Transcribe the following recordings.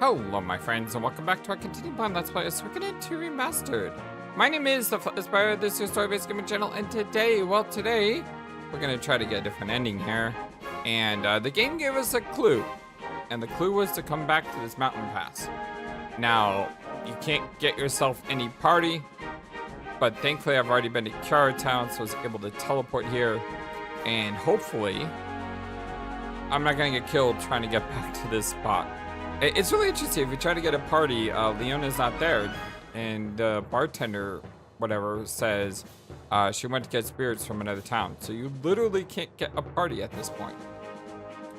Hello my friends and welcome back to our continuing on Let's Play Suikoden II Remastered. My name is the FlightlessBird, this is your story-based gaming channel, and today we're gonna try to get a different ending here. And the game gave us a clue. And the clue was to come back to this mountain pass. Now, you can't get yourself any party, but thankfully I've already been to Kiara Town, so I was able to teleport here. And hopefully, I'm not gonna get killed trying to get back to this spot. It's really interesting. If you try to get a party, Leona's not there, and the bartender, whatever, says she went to get spirits from another town. So you literally can't get a party at this point.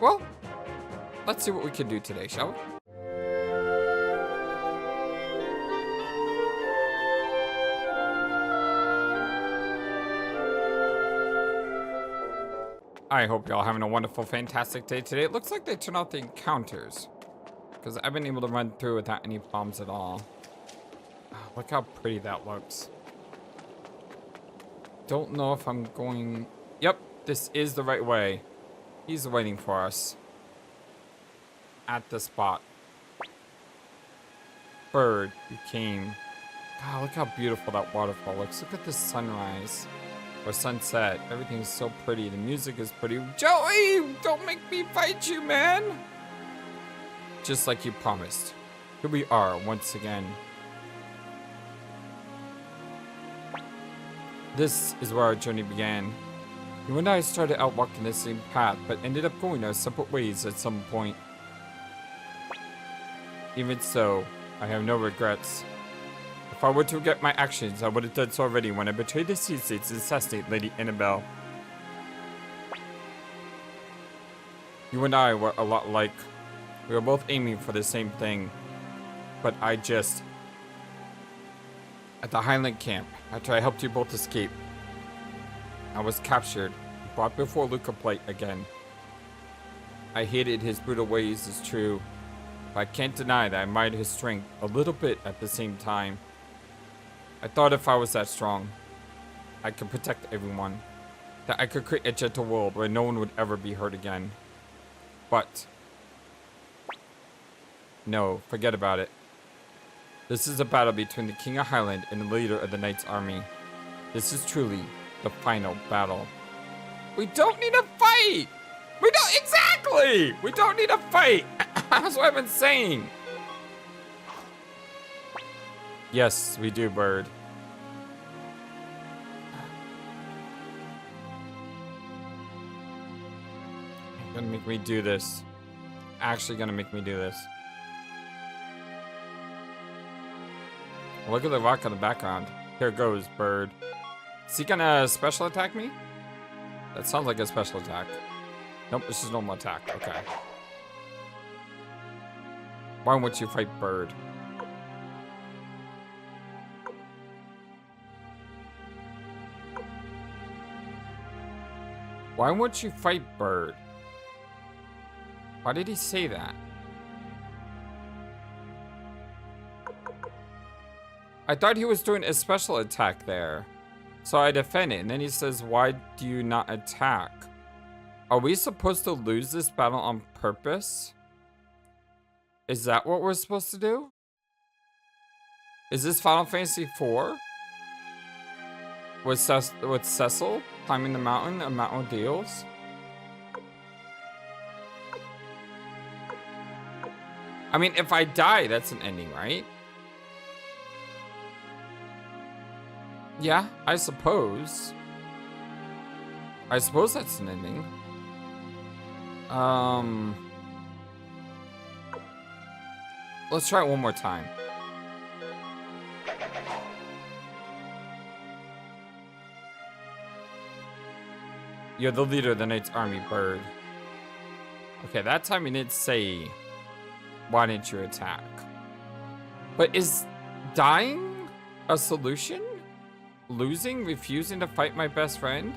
Well, let's see what we can do today, shall we? I hope y'all having a wonderful, fantastic day today. It looks like they turned out the encounters, because I've been able to run through without any problems at all. Oh, look how pretty that looks. Don't know if I'm going... Yep, this is the right way. He's waiting for us at the spot. Bird, you came. God, look how beautiful that waterfall looks. Look at the sunrise or sunset. Everything's so pretty. The music is pretty. Joey, don't make me fight you, man. Just like you promised. Here we are once again. This is where our journey began. You and I started out walking the same path, but ended up going our separate ways at some point. Even so, I have no regrets. If I were to regret my actions, I would have done so already when I betrayed the Sea States to assassinate Lady Annabelle. You and I were a lot alike. We were both aiming for the same thing, but at the Highland camp, after I helped you both escape, I was captured, brought before Luca Plate again. I hated his brutal ways, it's true, but I can't deny that I admired his strength a little bit at the same time. I thought if I was that strong, I could protect everyone, that I could create a gentle world where no one would ever be hurt again. But no, forget about it. This is a battle between the King of Highland and the leader of the Knight's army. This is truly the final battle. We don't need a fight! Exactly! We don't need a fight! That's what I've been saying. Yes, we do, Bird. You're gonna make me do this. Actually gonna make me do this. Look at the rock in the background. Here goes, Bird. Is he gonna special attack me? That sounds like a special attack. Nope, this is normal attack. Okay. Why won't you fight Bird? Why won't you fight Bird? Why did he say that? I thought he was doing a special attack there. So I defend it, and then he says, why do you not attack? Are we supposed to lose this battle on purpose? Is that what we're supposed to do? Is this Final Fantasy IV? With Cecil climbing the mountain of Mount Ordeals? I mean, if I die, that's an ending, right? Yeah, I suppose. I suppose that's an ending. Let's try it one more time. You're the leader of the Knight's army, Bird. Okay, that time he didn't say, why didn't you attack? But is dying a solution? Losing, refusing to fight my best friend?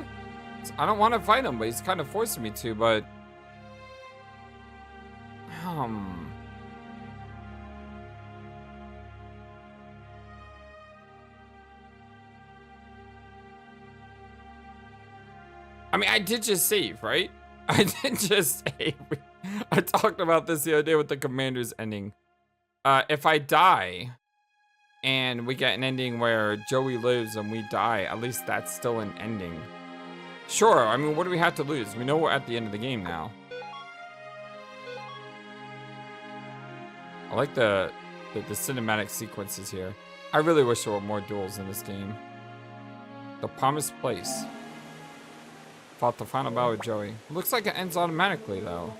I don't want to fight him, but he's kind of forcing me to, but... I mean, I did just save, right? I did just save. I talked about this the other day with the commander's ending. if I die and we get an ending where Joey lives and we die, at least that's still an ending. Sure, I mean, what do we have to lose? We know we're at the end of the game now. I like the cinematic sequences here. I really wish there were more duels in this game. The Promised Place. Fought the final battle with Joey. Looks like it ends automatically, though.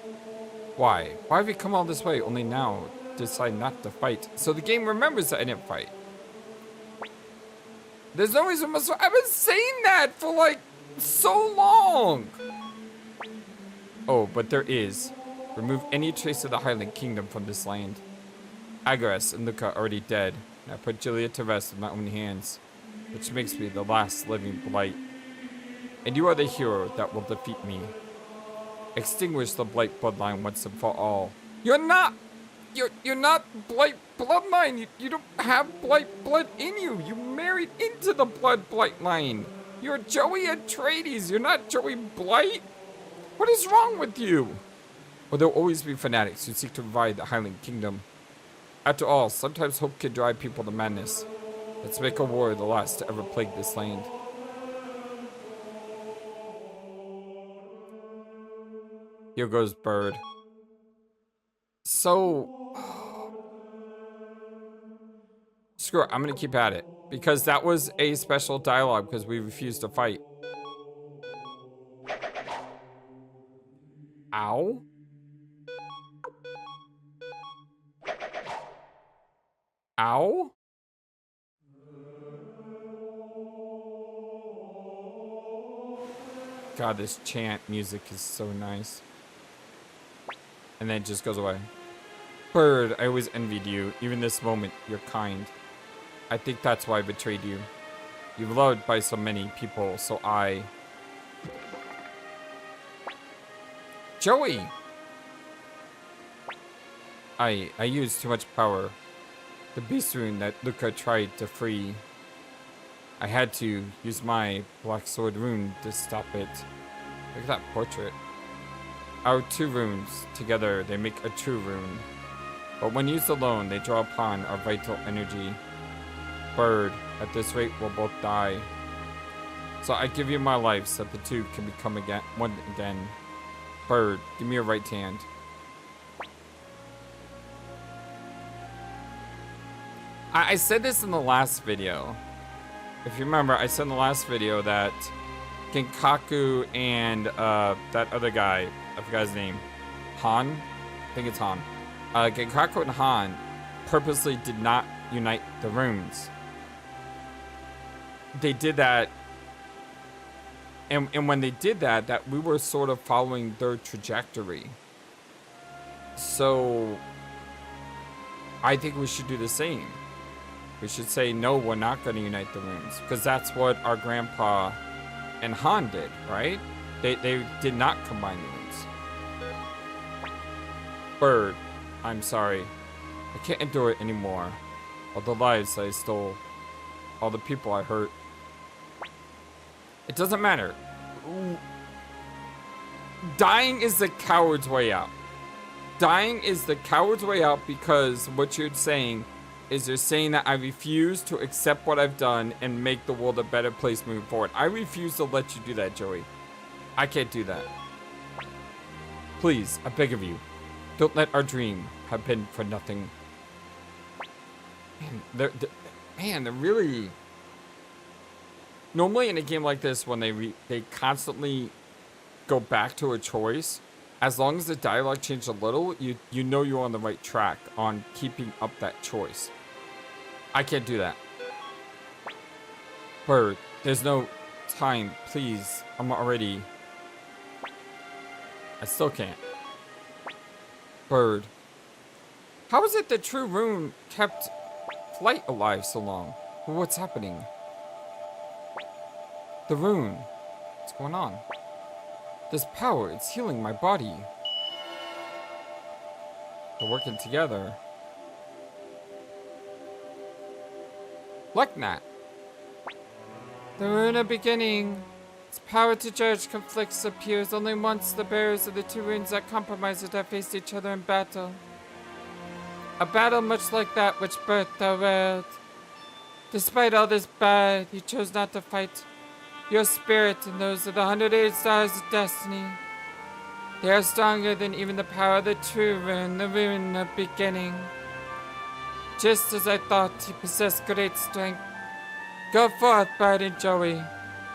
Why? Why have we come all this way, only now decide not to fight? So the game remembers that I didn't fight. There's no reason I've been saying that for, like, so long! Oh, but there is. Remove any trace of the Highland Kingdom from this land. Agares and Luca are already dead, and I put Julia to rest with my own hands, which makes me the last living Blight. And you are the hero that will defeat me. Extinguish the Blight bloodline once and for all. You're not Blight bloodline. You don't have Blight blood in you. You married into the Blight line. You're Joey Atreides. You're not Joey Blight. What is wrong with you? Well, there'll always be fanatics who seek to revive the Highland Kingdom. After all, sometimes hope can drive people to madness. Let's make a war the last to ever plague this land. Here goes Bird. So... screw it, I'm gonna keep at it. Because that was a special dialogue because we refused to fight. Ow? Ow? God, this chant music is so nice. And then it just goes away. Bird, I always envied you. Even this moment, you're kind. I think that's why I betrayed you. You're loved by so many people, so I... Joey! I used too much power. The beast rune that Luca tried to free. I had to use my black sword rune to stop it. Look at that portrait. Our two runes, together they make a true rune. But when used alone, they draw upon our vital energy. Bird, at this rate we'll both die. So I give you my life so that the two can become one again. Bird, give me your right hand. I said this in the last video. If you remember, I said in the last video that Genkaku and that other guy, I forgot his name, Han? I think it's Han. Genkaku and Han purposely did not unite the runes. They did that, and when they did that, that we were sort of following their trajectory. So I think we should do the same. We should say, no, we're not going to unite the runes. Because that's what our grandpa and Han did, right? They did not combine the runes. Bird, I'm sorry. I can't endure it anymore. All the lives I stole. All the people I hurt. It doesn't matter. Dying is the coward's way out. Dying is the coward's way out because what you're saying is you're saying that I refuse to accept what I've done and make the world a better place moving forward. I refuse to let you do that, Joey. I can't do that. Please, I beg of you, don't let our dream have been for nothing. Man, they're really... Normally in a game like this, when they constantly go back to a choice, as long as the dialogue changed a little, you know you're on the right track on keeping up that choice. I can't do that. Bird, there's no time, please. I'm already... I still can't. Bird. How is it the true rune kept Flight alive so long? What's happening? The rune. What's going on? This power, it's healing my body. They're working together. Like that. The rune of beginning. Its power to judge conflicts appears only once the bearers of the two runes that compromise it have faced each other in battle. A battle much like that which birthed our world. Despite all this bad, you chose not to fight. Your spirit and those of the 108 stars of destiny. They are stronger than even the power of the true rune, the rune of beginning. Just as I thought, you possess great strength. Go forth, Bird and Joey.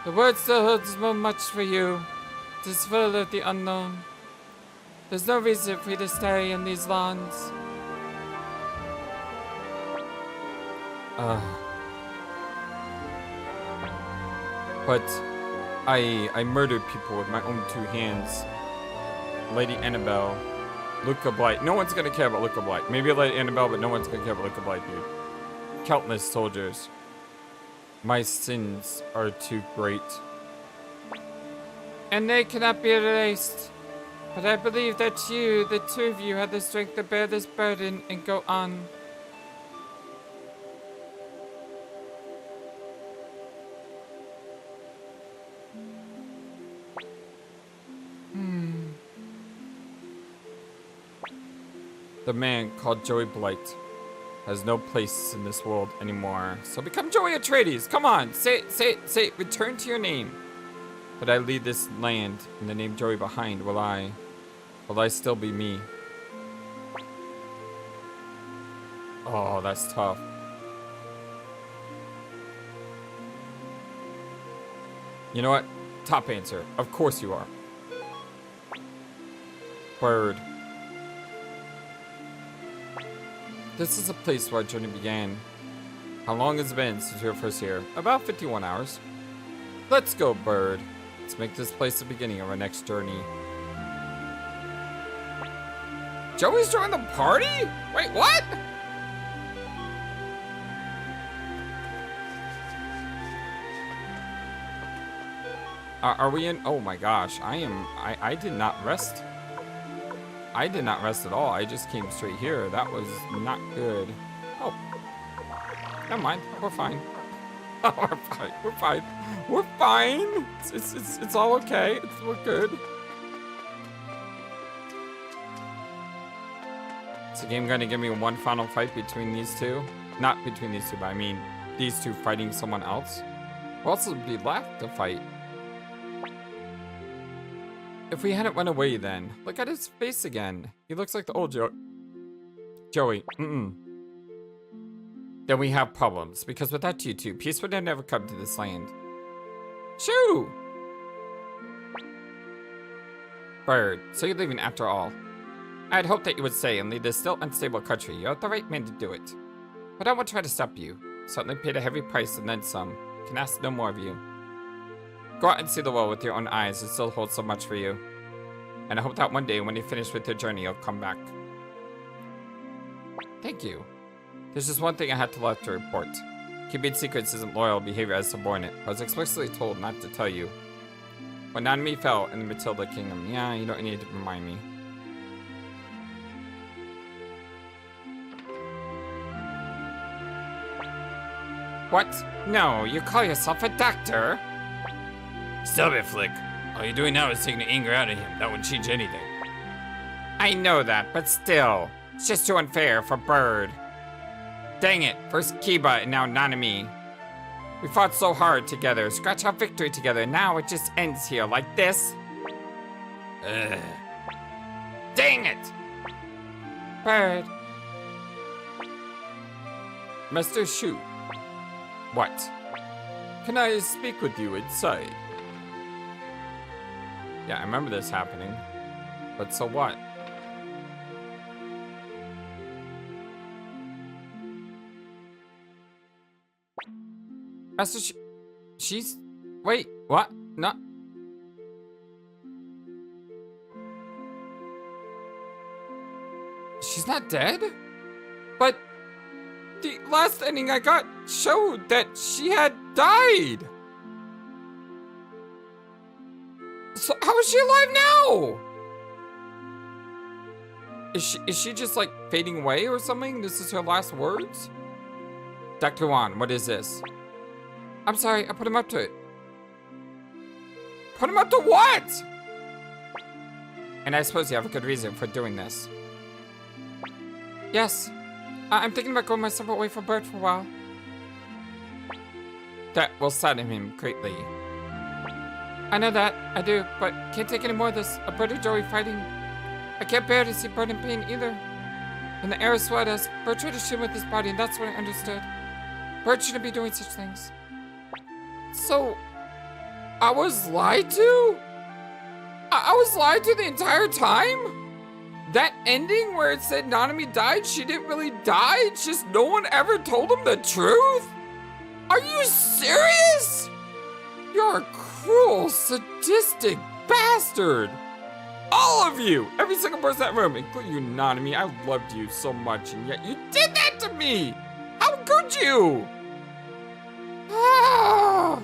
The world still holds so much for you. It is full of the unknown. There's no reason for you to stay in these lawns. But I murdered people with my own 2 hands. Lady Annabelle, Luca Blight. No one's gonna care about Luca Blight. Maybe Lady Annabelle, but no one's gonna care about Luca Blight, dude. Countless soldiers. My sins are too great. And they cannot be erased. But I believe that you, the 2 of you, have the strength to bear this burden and go on. The man called Joey Blight has no place in this world anymore. So become Joey Atreides. Come on, say it. Return to your name. But I leave this land and the name Joey behind. Will I still be me? Oh, that's tough. You know what? Top answer. Of course you are. Bird. This is a place where our journey began. How long has it been since we were first here? About 51 hours. Let's go, Bird. Let's make this place the beginning of our next journey. Joey's joining the party? Wait, what? Are we in? Oh my gosh, I did not rest. I did not rest at all. I just came straight here. That was not good. Oh. Never mind. We're fine. Oh, we're fine. We're fine. We're fine. It's all okay. We're good. Is the game gonna give me one final fight between these 2? Not between these 2, but I mean these 2 fighting someone else? We'll also be left to fight. If we hadn't run away then. Look at his face again. He looks like the old Joey. Then we have problems, because without you 2, peace would have never come to this land. Shoo! Bird, so you're leaving after all. I'd hoped that you would stay and lead this still unstable country. You're the right man to do it. But I won't try to stop you. Certainly paid a heavy price and then some. Can ask no more of you. Go out and see the world with your own eyes. It still holds so much for you. And I hope that one day when you finish with your journey, you'll come back. Thank you. There's just one thing I had to let to report. Keeping secrets isn't loyal behavior as subordinate. I was explicitly told not to tell you. When Nanami fell in the Matilda Kingdom. Yeah, you don't need to remind me. What? No, you call yourself a doctor? Stop it, Flick. All you're doing now is taking the anger out of him. That wouldn't change anything. I know that, but still. It's just too unfair for Bird. Dang it, first Kiba and now Nanami. We fought so hard together, scratch our victory together, now it just ends here like this. Ugh. Dang it! Bird. Master Shu. What? Can I speak with you inside? Yeah, I remember this happening. But so what? Master she's... Wait, what? No. She's not dead? But the last ending I got showed that she had died. So how is she alive now? Is she just like fading away or something? This is her last words? Dr. Wan, what is this? I'm sorry, I put him up to it. Put him up to what? And I suppose you have a good reason for doing this. Yes, I'm thinking about going my separate way from Bird for a while. That will sadden him greatly. I know that, I do, but can't take any more of this. A Bird and Joey fighting. I can't bear to see Bird in pain either. When the arrow sweat us, Bird tried to shoot him with his body, and that's when I understood. Bird shouldn't be doing such things. So, I was lied to? I was lied to the entire time? That ending where it said Nanami died, she didn't really die? It's just no one ever told him the truth? Are you serious? You're a cruel, sadistic bastard. All of you! Every single person in that room, including you, Nanami. I loved you so much, and yet you did that to me! How could you? Ah.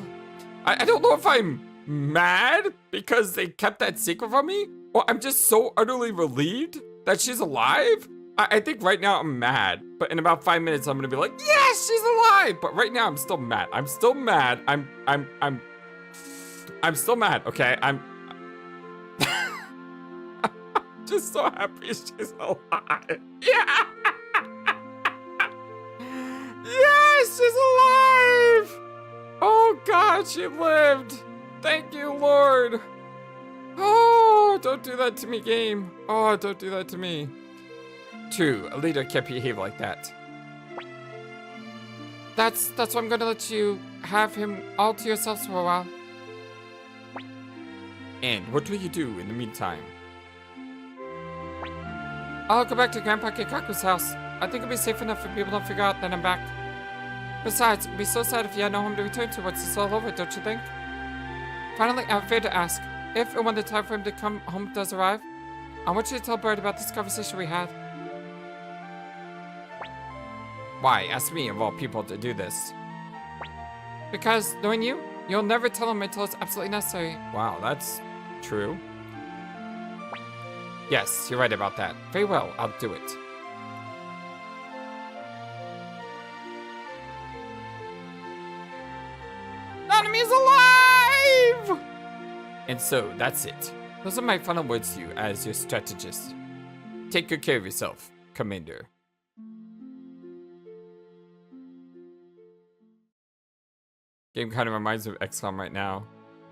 I don't know if I'm mad because they kept that secret from me, or I'm just so utterly relieved that she's alive. I think right now I'm mad, but in about 5 minutes I'm gonna be like, yes, she's alive. But right now I'm still mad. I'm still mad. I'm still mad. Okay, I'm just so happy she's alive. Yeah. Yes, she's alive. Oh God, she lived. Thank you, Lord. Oh, don't do that to me, game. Oh, don't do that to me. True, a leader can't behave like that. That's why I'm gonna let you have him all to yourselves for a while. And what will you do in the meantime? I'll go back to Grandpa Kikaku's house. I think it'll be safe enough for people to figure out that I'm back. Besides, it'd be so sad if you had no home to return to once it's all over, don't you think? Finally, I have a favor to ask. If and when the time for him to come home does arrive, I want you to tell Bird about this conversation we had. Why? Ask me of all people to do this. Because, knowing you, you'll never tell him until it's absolutely necessary. Wow, that's true. Yes, you're right about that. Very well, I'll do it. Nanami's alive! And so, that's it. Those are my final words to you as your strategist. Take good care of yourself, Commander. Game kind of reminds me of XCOM right now.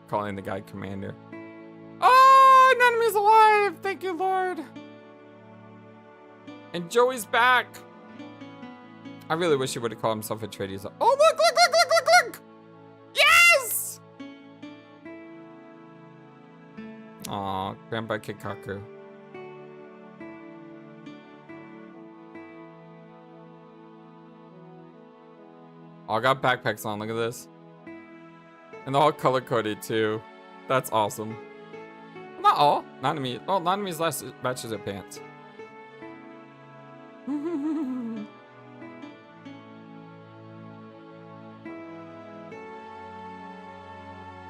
Calling the guy Commander. Oh, Nanami's alive! Thank you, Lord! And Joey's back! I really wish he would have called himself Atreides. Oh, look, look, look, look, look, look! Yes! Aw, Grandpa Kikaku. All got backpacks on, look at this. And they're all color-coded too. That's awesome. Not all. Nanami. Oh, Nanami's last matches of pants.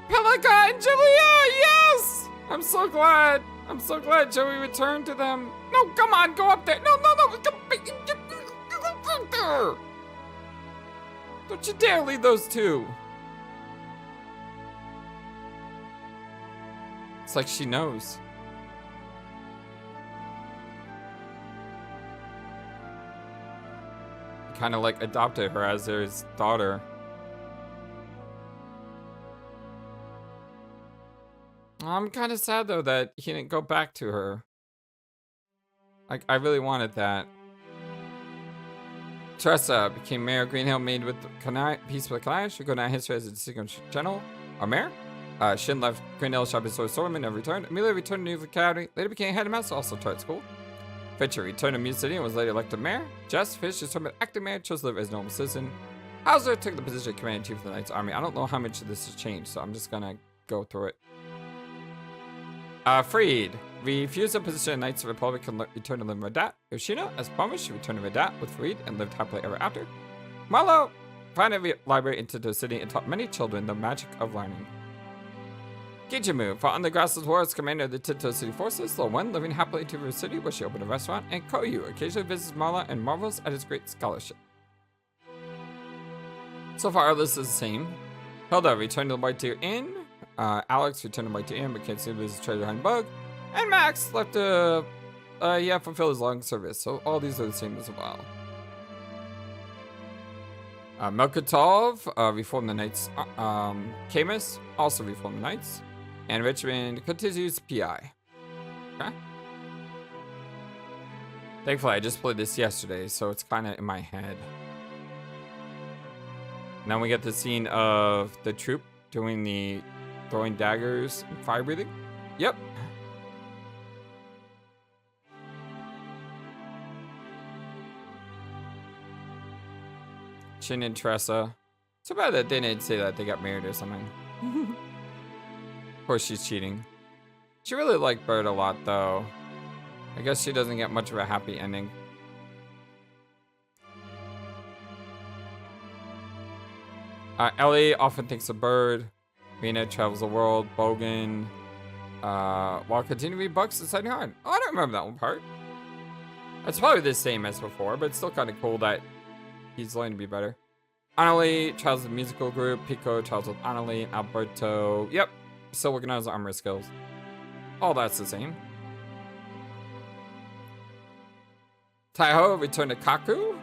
Pelica and Julia! Yes! I'm so glad. I'm so glad Joey returned to them. No, come on, go up there. No, no, no. Don't you dare leave those two. It's like she knows. Kind of like adopted her as their daughter. I'm kind of sad though that he didn't go back to her. Like, I really wanted that. Teresa became Mayor of Green Hill, made with peace with Kanai. She go down history as a distinguished general or mayor. Shin left Green Hill, shop his sword, never returned. Amelia returned to New Academy, later became head of master, also taught at school. Fitcher returned to Mute City and was later elected mayor. Just finished his term as acting mayor, chose to live as a normal citizen. Hauser took the position of commander in chief of the Knights Army. I don't know how much of this has changed, so I'm just gonna go through it. Freed. Refused the position of Knights of the Republic and returned to live in Radat. Yoshino, as promised, she returned to Radat with Freed and lived happily ever after. Marlo founded a library in Tinto City and taught many children the magic of learning. Kijimu fought on the Grasslands War as commander of the Tinto City forces. Lo-Wen living happily in River City where she opened a restaurant. And Koyu occasionally visits Marla and marvels at his great scholarship. So far, our list is the same. Hilda returned to the White Deer Inn. Alex returned to White Deer Inn but can't see his treasure behind bug. And Max left to fulfill his long service. So all these are the same as well. Melkotov, reform the Knights. Camus, also reform the Knights. And Richmond continues PI. Okay. Thankfully, I just played this yesterday, so it's kind of in my head. Now we get the scene of the troop doing the throwing daggers and fire breathing. Yep. Shin and Teresa. Too bad that they didn't say that they got married or something. Of course, she's cheating. She really liked Bird a lot, though. I guess she doesn't get much of a happy ending. Ellie often thinks of Bird. Mina travels the world. Bogan. While continuing to be Bucks deciding hard. Oh, I don't remember that one part. It's probably the same as before, but it's still kind of cool that he's learning to be better. Annalie travels with the musical group. Pico travels with Annalie. Alberto. Yep. Still working on his armor skills. All that's the same. Taiho returned to Kaku.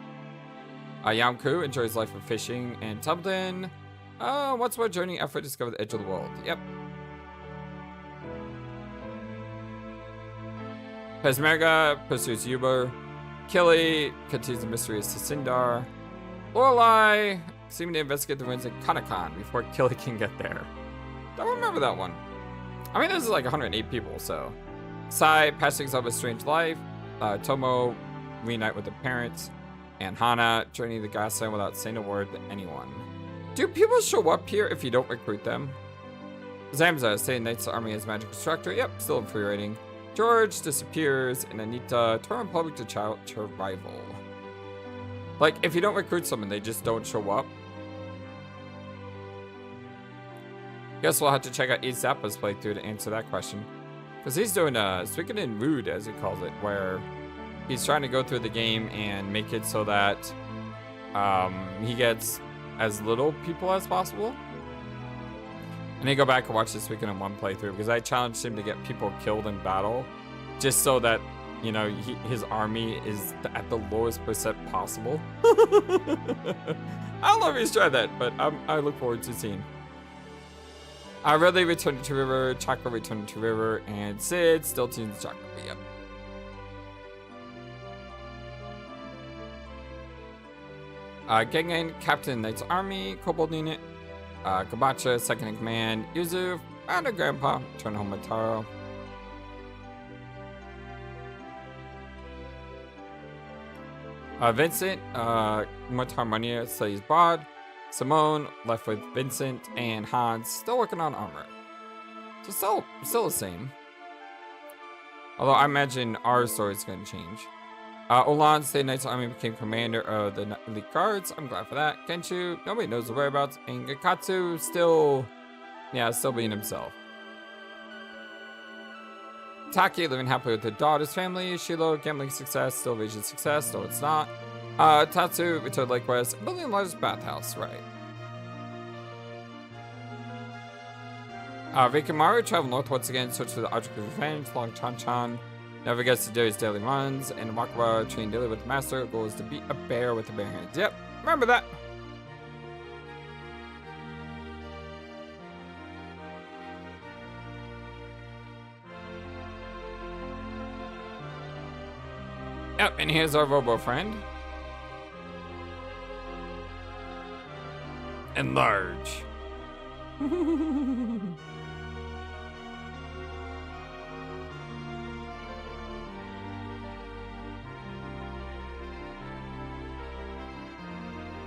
Yamku enjoys life of fishing. And Tubden, what's more journey effort to discover the edge of the world? Yep. Pesmerga pursues Uber. Killy continues the mysteries to Sindar. Lorelai seeming to investigate the ruins in Kanakan before Killy can get there. Don't remember that one. I mean, this is like 108 people, so. Sai passing up a strange life. Tomo reunite with the parents. And Hana journey the Gasland without saying a word to anyone. Do people show up here if you don't recruit them? Zamza saying Knights Army as magic instructor. Yep, still infuriating. George disappears, and Anita turn public to child rival. Like, if you don't recruit someone, they just don't show up. Guess we'll have to check out Zappa's playthrough to answer that question. Because he's doing Suikoden Rude, as he calls it, where he's trying to go through the game and make it so that he gets as little people as possible. And then go back and watch this Suikoden 1 playthrough, because I challenged him to get people killed in battle, just so that, you know, his army is at the lowest percent possible. I don't know if he's tried that, but I look forward to seeing. Ridley returned to River, Chakra returned to River, and Sid still tunes Chakra. Yep. Gengen, Captain Knight's Army, Kobold Unit, Kabacha, second in command, Yuzu, found a grandpa, turn home with Taro. Vincent, with Harmonia, studies Bod. Simone, left with Vincent, and Hans, still working on armor. So still the same. Although I imagine our story is going to change. Olan, State Knight's Army, became commander of the Elite Guards. I'm glad for that. Kenshu, nobody knows the whereabouts. And Gakatsu, still being himself. Taki, living happily with her daughter's family. Shilo, gambling success, still vision success, no it's not. Tatsu, returned likewise, building the largest bathhouse, right. Rikimaru traveled north once again, search for the object of revenge, Long Chan Chan. Never gets to do his daily runs, and Wakaba trained daily with the master. Goal is to beat a bear with the bare hands. Yep, remember that. Yep, and here's our robo friend. Enlarge.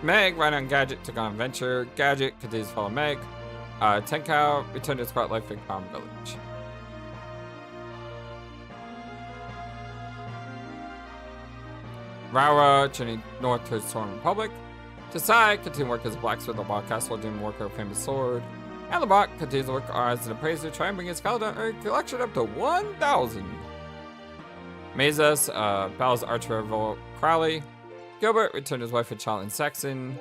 Meg, right on Gadget, took on Venture. Gadget continues to follow Meg. Tenkao returned to squat life in Palm Village. Raura turning north towards Storm Republic. Tasai continued work as a blacksmith at Wild Castle, doing work of a famous sword. And Lebak continues to work as an appraiser, trying to bring his Skeleton collection up to 1,000. Mazas, Bell's archer rival Crowley. Gilbert returned his wife and child in Saxon.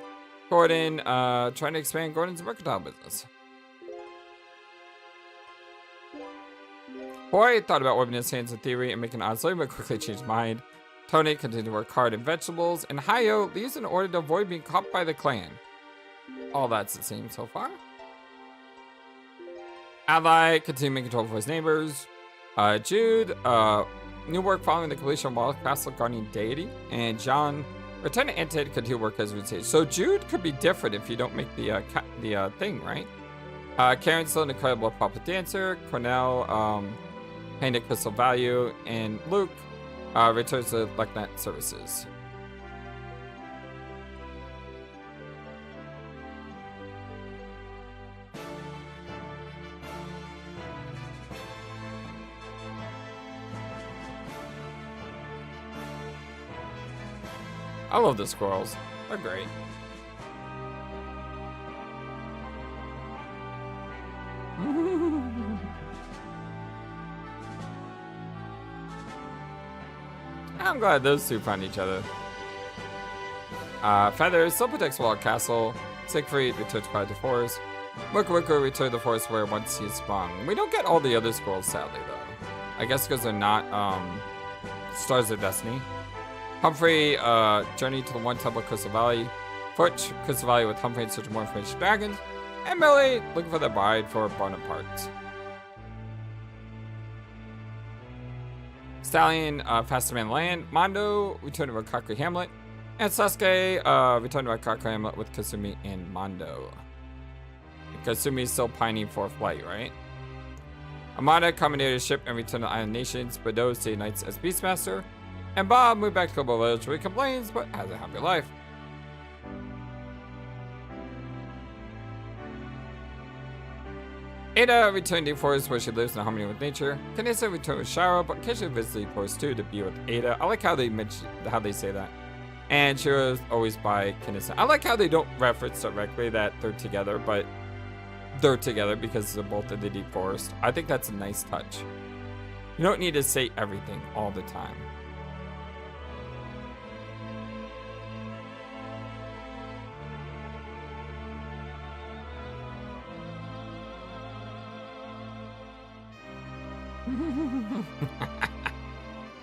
Gordon, trying to expand Gordon's mercantile business. Boy thought about warping his hands in theory and making an odd but quickly changed his mind. Tony continues to work hard in vegetables, and Hayo leaves in order to avoid being caught by the clan. All that's the same so far. Ally continuing control for his neighbors. Jude, new work following the completion of Wall Castle Guardian Deity. And John, return to Entity to continue work as we say. So Jude could be different if you don't make the thing, right? Karen's still an incredible popular dancer. Cornell, painted crystal value. And Luke, returns to LechNet services. I love the squirrels. They're great. I'm glad those two find each other. Feathers still protects Wall Castle. Siegfried returns to the forest. Wicca returned to the forest where once he spawned. We don't get all the other squirrels, sadly, though. I guess because they're not Stars of Destiny. Humphrey, journey to the One Temple Crystal Valley. Futch, Crystal Valley with Humphrey in search of more information dragons. And Millie, looking for the bride for Bonaparte. Stallion, Faster Man Land. Mondo, return to Rakaku Hamlet. And Sasuke, return to Rakaku Hamlet with Kasumi and Mondo. And Kasumi's still pining for flight, right? Amada commandeered a ship and returned to the Island Nations. Bado stayed nights as Beastmaster. And Bob moved back to Kobo Village where he complains, but has a happy life. Ada returned to the forest where she lives in harmony with nature. Kanessa returned with Shara, but occasionally visits the forest too to be with Ada. I like how they say that. And Shira's always by Kanessa. I like how they don't reference directly that they're together, but they're together because they're both in the deep forest. I think that's a nice touch. You don't need to say everything all the time.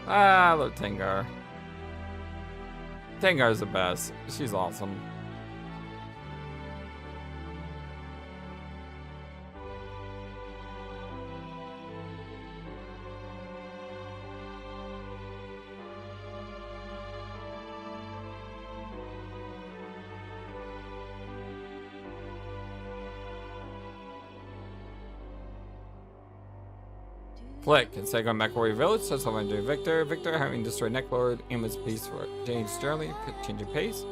I love Tengar. Tengar's the best. She's awesome. Flick and Sacom McElroy Village says I'm doing Victor. Victor having destroyed Necklord, aimless piece for James Sterling, changing pace.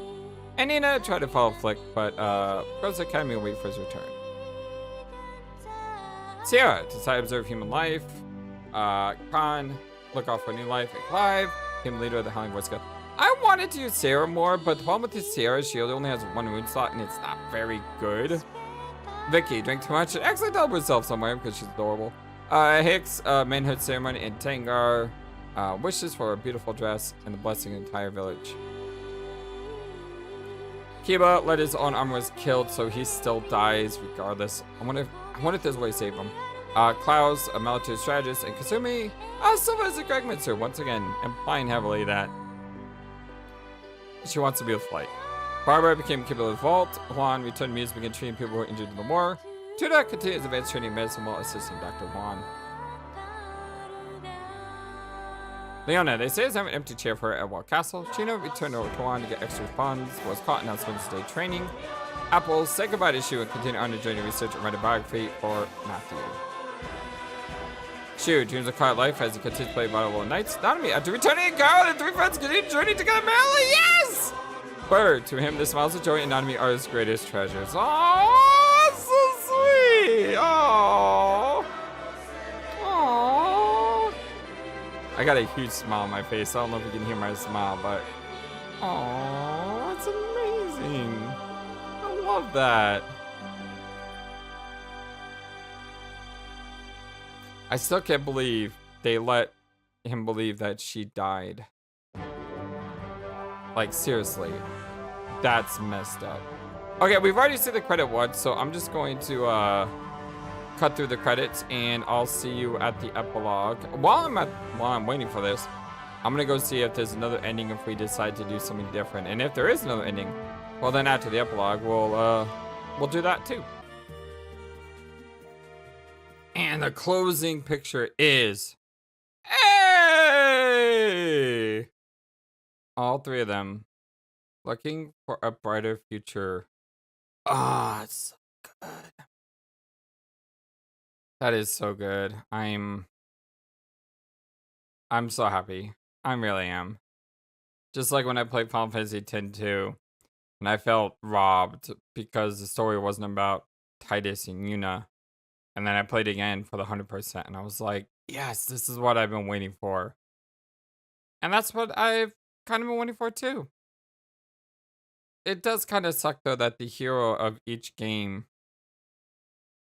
And Nina tried to follow Flick, but Rose Academy will wait for his return. Sierra decided to observe human life. Khan, look off for new life. And Clive, him leader of the Howling Voice Guild. I wanted to use Sarah more, but the problem with the Sierra shield only has one wound slot and it's not very good. Vicky drank too much and actually teleported herself somewhere because she's adorable. Hicks, manhood ceremony, and Tengar, wishes for a beautiful dress and the blessing of the entire village. Kiba let his own armor was killed, so he still dies regardless. I wonder if there's a way to save him. Klaus, a military strategist, and Kasumi, Silva is a Greg Mitsu, once again, implying heavily that she wants to be with Flight. Barbara became keeper of the vault. Juan returned to music and began treating people who were injured in the war. Tuda continues advanced training in medicine while assisting Dr. Juan. Leona, they say there's an empty chair for her at Wall Castle. Chino returned over to Juan to get extra funds, was caught in Outspend's Day training. Apple, say goodbye to Shu and continue on the journey research and write a biography for Matthew. Shu dreams of quiet life as he continues to play Battle Knights. Nanami, after returning to Garo, the three friends continue to journey together merrily. Yes! Bird, to him, the smiles of joy and Nanami are his greatest treasures. Oh, so sweet. Oh. Oh. I got a huge smile on my face. I don't know if you can hear my smile, but oh, it's amazing. I love that. I still can't believe they let him believe that she died. Like, seriously. That's messed up. Okay, we've already seen the credit once, so I'm just going to cut through the credits and I'll see you at the epilogue. While I'm waiting for this, I'm gonna go see if there's another ending if we decide to do something different. And if there is another ending, well then after the epilogue, we'll do that too. And the closing picture is, hey! All three of them looking for a brighter future. Ah, it's so good. That is so good. I'm so happy. I really am. Just like when I played Final Fantasy X-2, and I felt robbed because the story wasn't about Titus and Yuna. And then I played again for the 100%, and I was like, yes, this is what I've been waiting for. And that's what I've kind of been waiting for too. It does kind of suck though that the hero of each game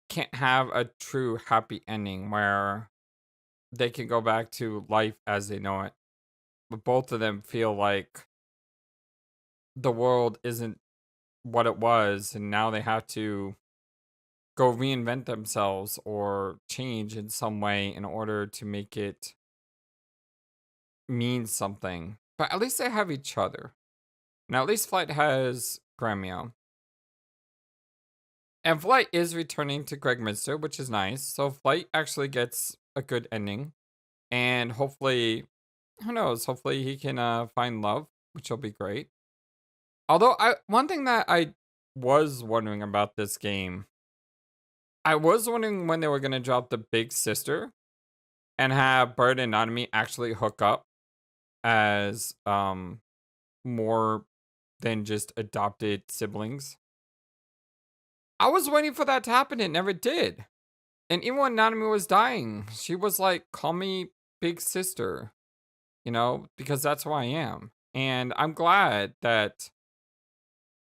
can't have a true happy ending where they can go back to life as they know it. But both of them feel like the world isn't what it was, and now they have to go reinvent themselves or change in some way in order to make it mean something. But at least they have each other. Now, at least Flight has Gremio. And Flight is returning to Greg Minster, which is nice. So Flight actually gets a good ending. And hopefully, who knows, hopefully he can find love, which will be great. Although, one thing that I was wondering about this game, I was wondering when they were going to drop the big sister and have Bird and Nanami actually hook up as more than just adopted siblings. I was waiting for that to happen. It never did. And even when Nanami was dying, she was like, call me big sister, you know, because that's who I am. And I'm glad that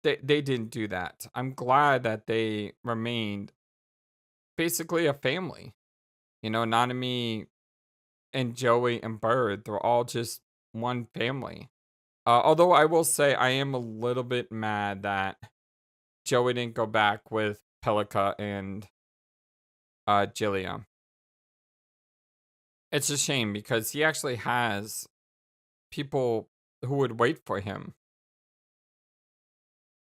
they didn't do that. I'm glad that they remained basically a family. You know, Nanami and Joey and Bird, they're all just one family. Although I will say I am a little bit mad that Joey didn't go back with Pelika and Jillia. It's a shame because he actually has people who would wait for him.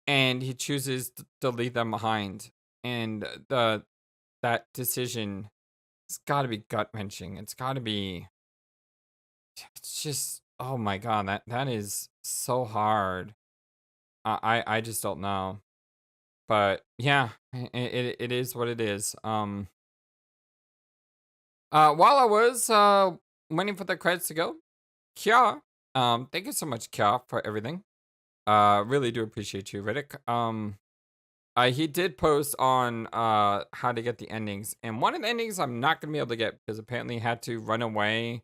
And he chooses to leave them behind. And that decision, it's got to be gut-wrenching. It's got to be, it's just, oh my god, that is so hard. I just don't know. But yeah, it is what it is. While I was waiting for the credits to go, Kya, thank you so much, Kya, for everything. Really do appreciate you, Riddick. He did post on how to get the endings, and one of the endings I'm not gonna be able to get because apparently he had to run away.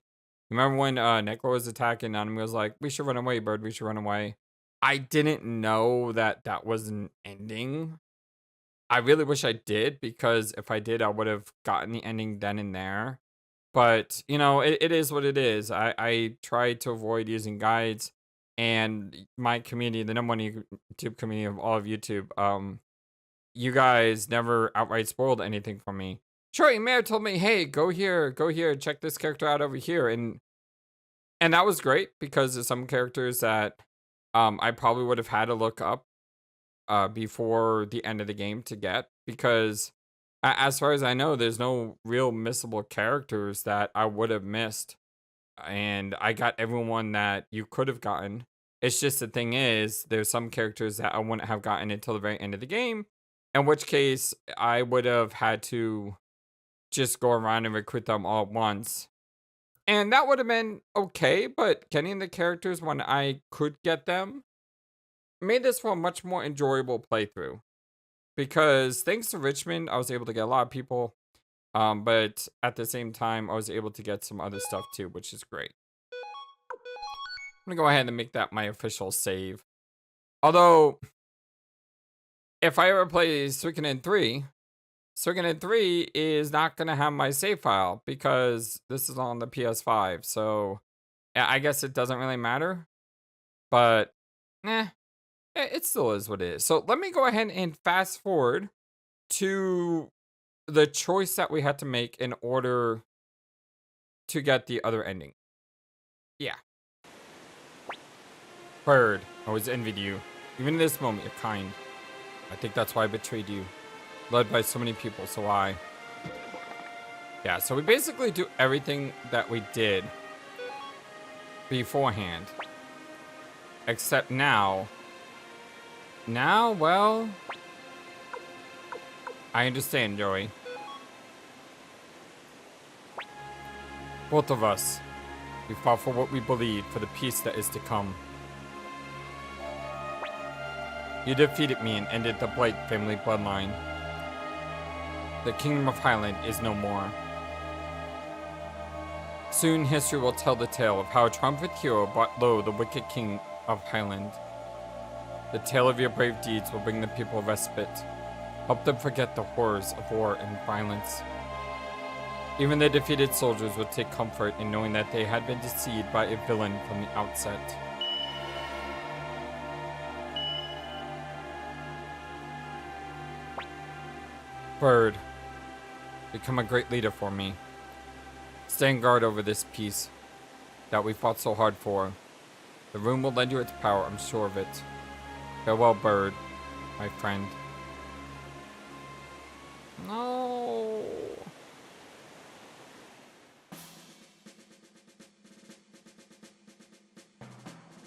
Remember when Necro was attacking and was like, "We should run away, Bird. We should run away." I didn't know that was an ending. I really wish I did, because if I did, I would have gotten the ending then and there. But, you know, it is what it is. I tried to avoid using guides, and my community, the number one YouTube community of all of YouTube, you guys never outright spoiled anything from me. Sure, you may have told me, hey, go here, check this character out over here. And that was great, because there's some characters that I probably would have had to look up before the end of the game to get, because as far as I know, there's no real missable characters that I would have missed, and I got everyone that you could have gotten. It's just the thing is, there's some characters that I wouldn't have gotten until the very end of the game, in which case I would have had to just go around and recruit them all at once. And that would have been okay, but getting the characters when I could get them made this for a much more enjoyable playthrough. Because thanks to Richmond, I was able to get a lot of people. But at the same time, I was able to get some other stuff too, which is great. I'm gonna go ahead and make that my official save. Although, if I ever play Suikoden 3, Suikoden 3 is not gonna have my save file because this is on the PS5. So, yeah, I guess it doesn't really matter. But, it still is what it is. So let me go ahead and fast forward to the choice that we had to make in order to get the other ending. Yeah, Bird, I always envied you. Even in this moment, you're kind. I think that's why I betrayed you. Led by so many people, so I. Yeah, so we basically do everything that we did beforehand. Except now. Now, well, I understand, Joey. Both of us. We fought for what we believed, for the peace that is to come. You defeated me and ended the Blake family bloodline. The Kingdom of Highland is no more. Soon history will tell the tale of how a triumphant hero brought low the wicked king of Highland. The tale of your brave deeds will bring the people respite. Help them forget the horrors of war and violence. Even the defeated soldiers would take comfort in knowing that they had been deceived by a villain from the outset. Bird, become a great leader for me. Stand guard over this peace that we fought so hard for. The room will lend you its power, I'm sure of it. Farewell, Bird, my friend. No.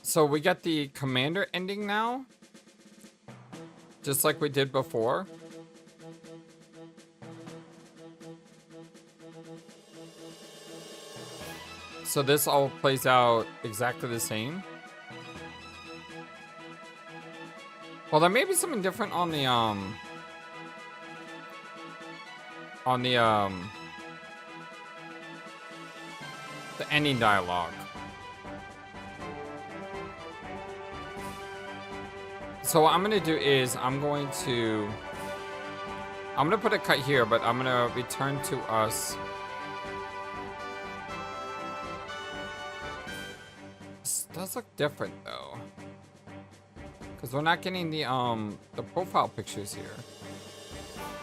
So we got the commander ending now, just like we did before. So this all plays out exactly the same. Well, there may be something different on the ending dialogue. So what I'm gonna do is I'm gonna put a cut here, but I'm gonna return to us. This does look different though, because we're not getting the profile pictures here.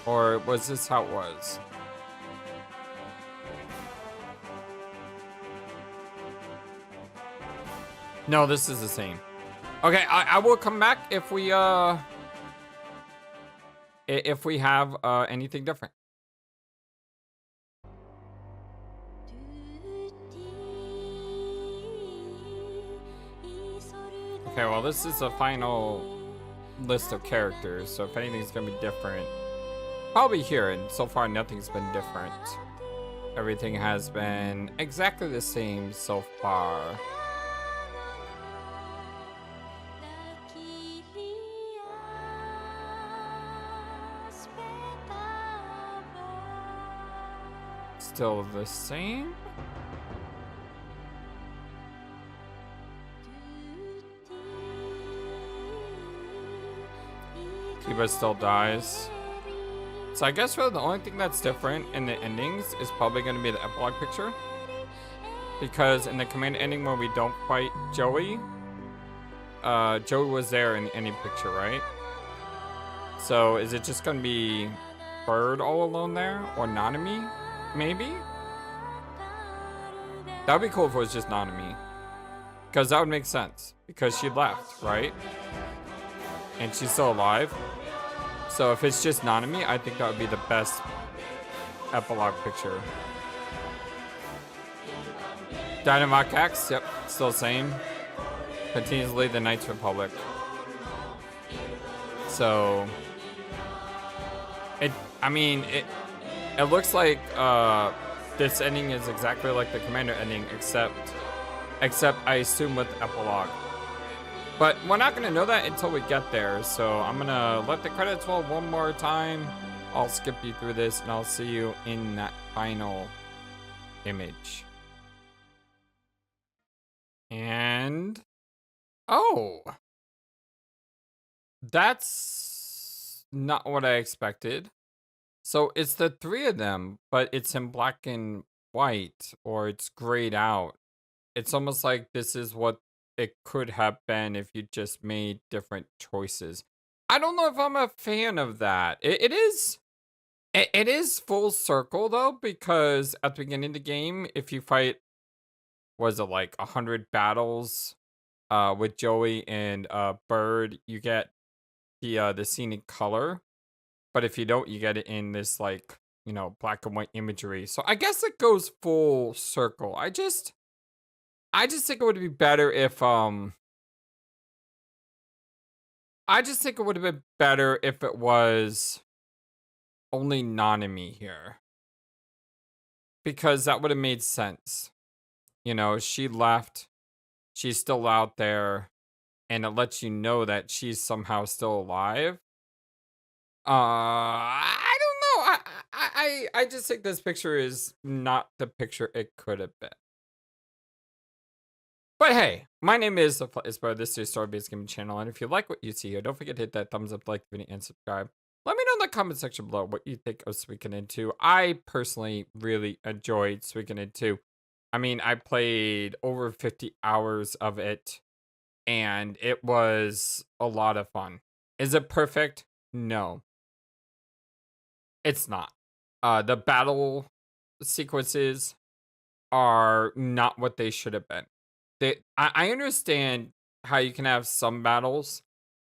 Or was this how it was? No, this is the same. Okay, I will come back if we have anything different. Okay, well this is the final list of characters, so if anything's gonna be different, probably here, and so far nothing's been different. Everything has been exactly the same so far. Still the same? Kiba still dies. So I guess really the only thing that's different in the endings is probably going to be the epilogue picture. Because in the command ending where we don't fight Joey, Joey was there in the ending picture, right? So is it just going to be Bird all alone there? Or Nanami? Maybe? That would be cool if it was just Nanami. Because that would make sense. Because she left, right? And she's still alive. So if it's just Nanami, I think that would be the best epilogue picture. Dynamite X, yep, still same. Continues to lead the Knights Republic. So it looks like this ending is exactly like the Commander ending, except I assume with epilogue. But we're not gonna know that until we get there, so I'm gonna let the credits roll one more time. I'll skip you through this and I'll see you in that final image. And oh, that's not what I expected. So it's the three of them, but it's in black and white, or it's grayed out. It's almost like this is what it could have been if you just made different choices. I don't know if I'm a fan of that. It is full circle though, because at the beginning of the game, if you fight, was it like 100 battles With Joey and Bird, you get the scene in color, but if you don't, you get it in this like black and white imagery. So I guess it goes full circle. I just think it would be better if I just think it would have been better if it was only Nanami here. Because that would have made sense. She left, she's still out there, and it lets you know that she's somehow still alive. I don't know. I just think this picture is not the picture it could have been. But hey, my name is FlightlessBird. This is Story Based Gaming channel, and if you like what you see here, don't forget to hit that thumbs up, like the video, and subscribe. Let me know in the comment section below what you think of Suikoden 2. I personally really enjoyed Suikoden 2. I mean, I played over 50 hours of it, and it was a lot of fun. Is it perfect? No, it's not. The battle sequences are not what they should have been. I understand how you can have some battles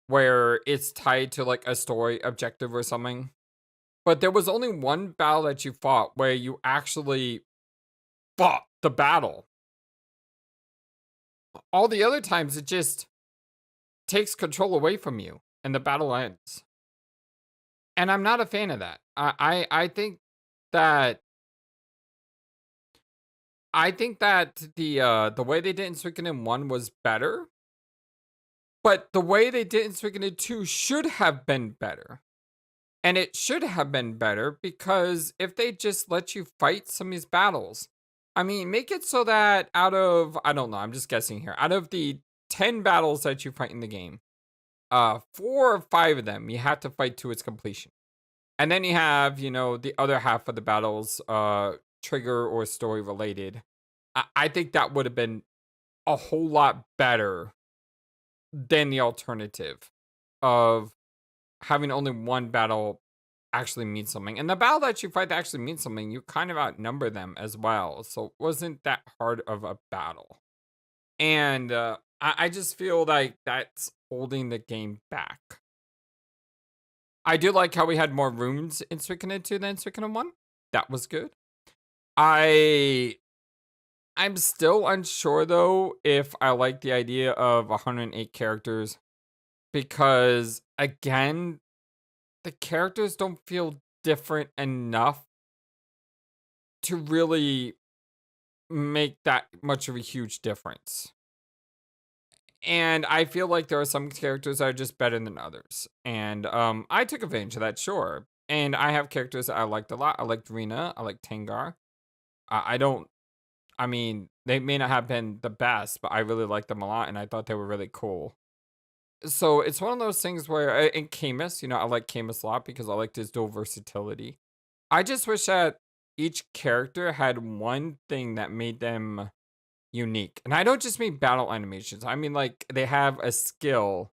where it's tied to like a story objective or something, but there was only one battle that you fought where you actually fought the battle. All the other times it just takes control away from you and the battle ends. And I'm not a fan of that. I think that the way they did in Suikoden 1 was better, but the way they did in Suikoden 2 should have been better. And it should have been better because if they just let you fight some of these battles, I mean, make it so that out of, I don't know, I'm just guessing here, out of the 10 battles that you fight in the game, 4 or 5 of them you have to fight to its completion. And then you have, the other half of the battles, trigger or story related. I think that would have been a whole lot better than the alternative of having only one battle actually mean something. And the battle that you fight that actually means something, you kind of outnumber them as well. So it wasn't that hard of a battle. And I just feel like that's holding the game back. I do like how we had more runes in Suikoden 2 than Suikoden 1. That was good. I'm still unsure though if I like the idea of 108 characters because again, the characters don't feel different enough to really make that much of a huge difference. And I feel like there are some characters that are just better than others. And I took advantage of that, sure. And I have characters that I liked a lot. I liked Rina. I liked Tengar. I mean, they may not have been the best, but I really liked them a lot. And I thought they were really cool. So it's one of those things where, in Camus, I like Camus a lot because I liked his dual versatility. I just wish that each character had one thing that made them unique. And I don't just mean battle animations. I mean like they have a skill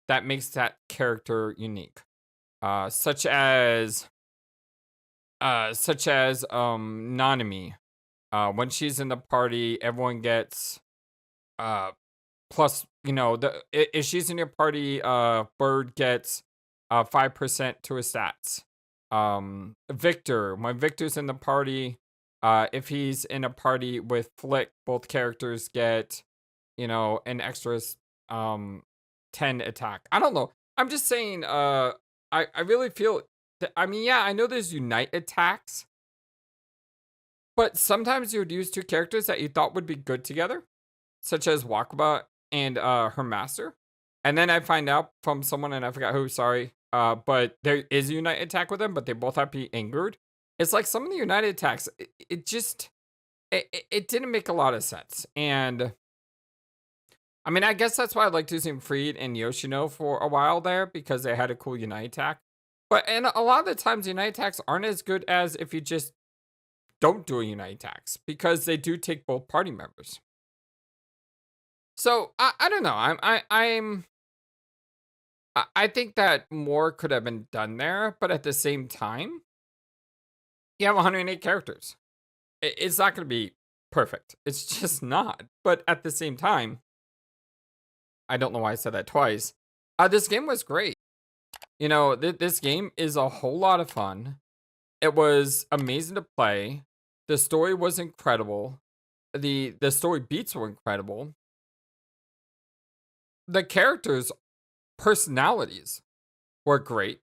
that makes that character unique. Such as Nanami. When she's in the party, everyone gets plus, if she's in your party, Bird gets 5% to his stats. Victor, when Victor's in the party, if he's in a party with Flick, both characters get, an extra 10 attack. I don't know. I'm just saying, I really feel that, I mean, yeah, I know there's unite attacks, but sometimes you would use two characters that you thought would be good together, such as Wakaba and her master. And then I find out from someone, and I forgot who, sorry, but there is a unite attack with them, but they both have to be angered. It's like some of the united attacks, it didn't make a lot of sense. And I mean, I guess that's why I liked using Freed and Yoshino for a while there, because they had a cool unite attack. And a lot of the times, unite attacks aren't as good as if you just don't do a unite attacks, because they do take both party members. So I don't know. I think that more could have been done there, but at the same time, you have 108 characters. It's not going to be perfect. It's just not. But at the same time, I don't know why I said that twice. This game was great. You know, this game is a whole lot of fun. It was amazing to play. The story was incredible. The story beats were incredible. The characters' personalities were great.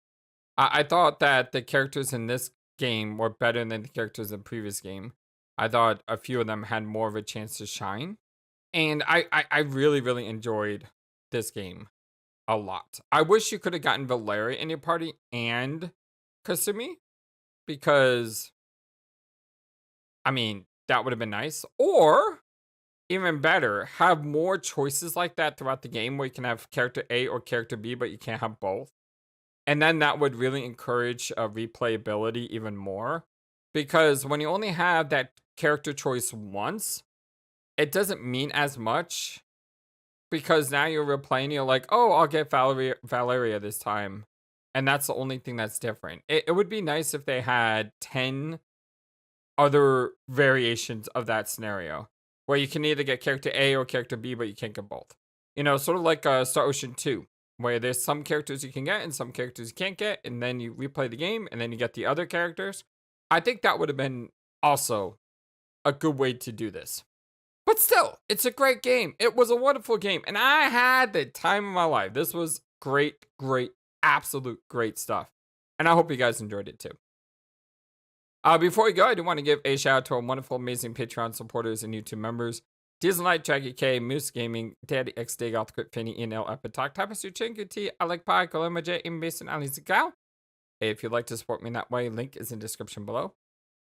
I thought that the characters in this game were better than the characters in the previous game. I thought a few of them had more of a chance to shine. And I really, really enjoyed this game a lot. I wish you could have gotten Valeria in your party and Kasumi, because, I mean, that would have been nice. Or, even better, have more choices like that throughout the game where you can have character A or character B, but you can't have both. And then that would really encourage replayability even more. Because when you only have that character choice once, it doesn't mean as much. Because now you're replaying, you're like, oh, I'll get Valeria this time. And that's the only thing that's different. It would be nice if they had 10 other variations of that scenario, where you can either get character A or character B, but you can't get both. You know, sort of like Star Ocean 2, where there's some characters you can get and some characters you can't get, and then you replay the game, and then you get the other characters. I think that would have been also a good way to do this. But still, it's a great game. It was a wonderful game, and I had the time of my life. This was great, absolute great stuff. And I hope you guys enjoyed it too. Before we go, I do want to give a shout out to our wonderful, amazing Patreon supporters and YouTube members. Diesel Knight, Jackie K, Moose Gaming, Daddy X Day, Goth Crit, Finny, NL, Epitalk, Tapestry, Chingu T, Alec Pie, Coloma J, Basin, Ali Zagao. If you'd like to support me that way, link is in the description below.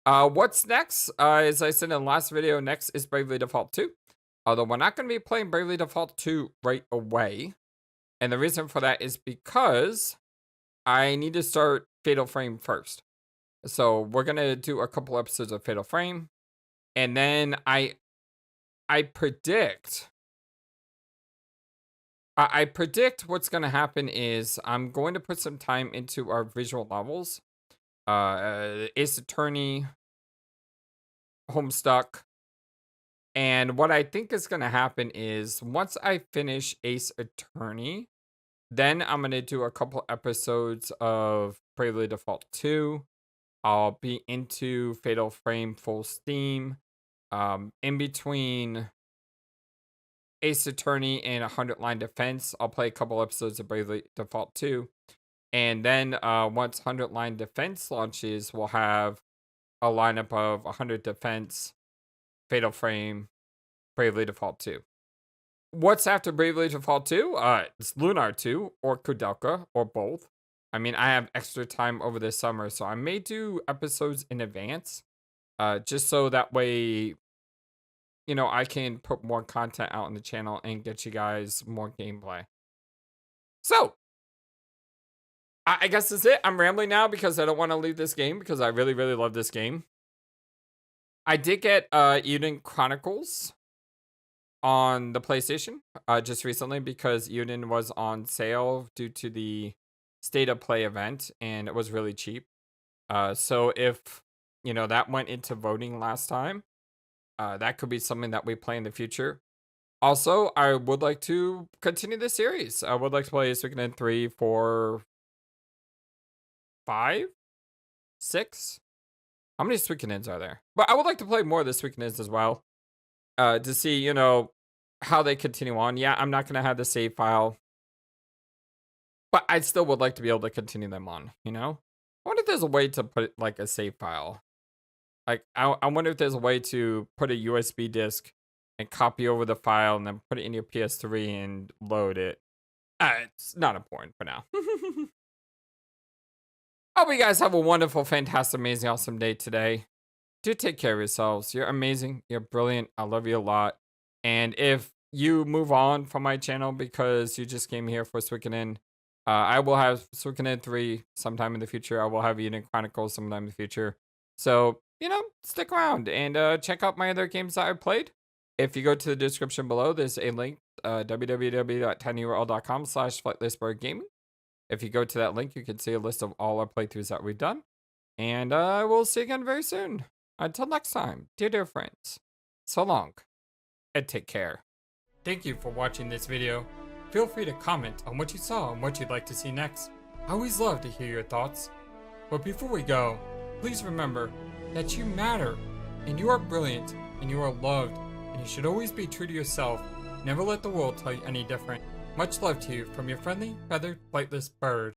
What's next? As I said in the last video, next is Bravely Default 2. Although we're not going to be playing Bravely Default 2 right away. And the reason for that is because I need to start Fatal Frame first. So we're going to do a couple episodes of Fatal Frame. And then I predict what's going to happen is I'm going to put some time into our visual novels. Ace Attorney, Homestuck. And what I think is going to happen is once I finish Ace Attorney, then I'm going to do a couple episodes of Bravely Default 2. I'll be into Fatal Frame full steam. In between Ace Attorney and 100 Line Defense, I'll play a couple episodes of Bravely Default 2. And then once 100 Line Defense launches, we'll have a lineup of 100 Defense, Fatal Frame, Bravely Default 2. What's after Bravely Default 2? It's Lunar 2 or Kudelka or both. I mean, I have extra time over the summer, so I may do episodes in advance. Just so that way, you know, I can put more content out on the channel and get you guys more gameplay. So, I guess that's it. I'm rambling now because I don't want to leave this game because I really, really love this game. I did get Eden Chronicles on the PlayStation just recently because Eden was on sale due to the State of Play event and it was really cheap. So if, you know, that went into voting last time, that could be something that we play in the future. Also, I would like to continue this series. I would like to play Suikoden 3, 4, 5, 6. How many Suikodens are there? But I would like to play more of the Suikodens as well. To see, you know, how they continue on. Yeah, I'm not going to have the save file. But I still would like to be able to continue them on, you know? I wonder if there's a way to put, like, a save file. Like, I wonder if there's a way to put a USB disk and copy over the file and then put it in your PS3 and load it. It's not important for now. I hope you guys have a wonderful, fantastic, amazing, awesome day today. Do take care of yourselves. You're amazing. You're brilliant. I love you a lot. And if you move on from my channel because you just came here for Suikoden, I will have Suikoden 3 sometime in the future. I will have Eden Chronicles sometime in the future. So, you know, stick around and check out my other games that I've played. If you go to the description below, there's a link, www.tinyurl.com/FlightlessBird. If you go to that link, you can see a list of all our playthroughs that we've done. And we'll see you again very soon. Until next time, dear friends, so long, and take care. Thank you for watching this video. Feel free to comment on what you saw and what you'd like to see next. I always love to hear your thoughts. But before we go, please remember that you matter, and you are brilliant, and you are loved, and you should always be true to yourself. Never let the world tell you any different. Much love to you from your friendly, feathered, flightless bird.